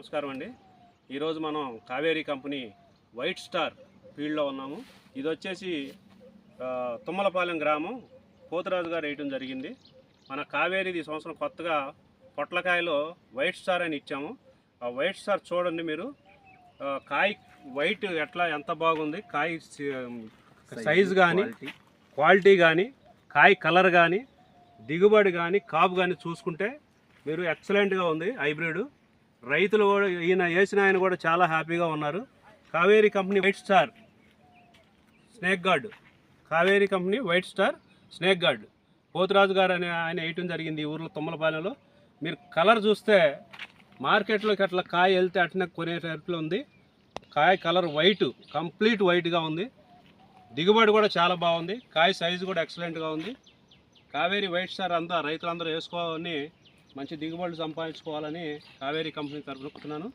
నమస్కారం అండి. ఈరోజు మనం కావేరీ కంపెనీ వైట్ స్టార్ ఫీల్డ్లో ఉన్నాము. ఇది వచ్చేసి తుమ్మలపాలెం గ్రామం పోతురాజు గారు వేయటం జరిగింది. మన కావేరీది సంవత్సరం కొత్తగా పొట్లకాయలో వైట్ స్టార్ అని ఇచ్చాము. ఆ వైట్ స్టార్ చూడండి మీరు. కాయ వైట్ ఎంత బాగుంది, కాయ సైజు కానీ క్వాలిటీ కానీ కాయ కలర్ కానీ దిగుబడి కానీ కాపు కానీ చూసుకుంటే మీరు ఎక్సలెంట్గా ఉంది. హైబ్రిడ్ రైతులు కూడా ఆయన కూడా చాలా హ్యాపీగా ఉన్నారు. Kaveri company white star snake guard, Kaveri company white star snake guard Poturaju గారు అని ఆయన వేయటం జరిగింది ఈ ఊర్లో తుమ్మలపాలెంలో. మీరు కలర్ చూస్తే మార్కెట్లోకి అట్లా కాయ వెళ్తే అట్నే కొనేటట్లు ఉంది. కాయ కలర్ వైట్, కంప్లీట్ వైట్గా ఉంది. దిగుబడి కూడా చాలా బాగుంది. కాయ సైజు కూడా ఎక్సలెంట్గా ఉంది. కావేరీ వైట్ స్టార్ అంతా రైతులందరూ వేసుకోవాలని మంచి దిగుబడులు సంపాదించుకోవాలని కావేరీ కంపెనీ తరఫున చెప్తున్నాను.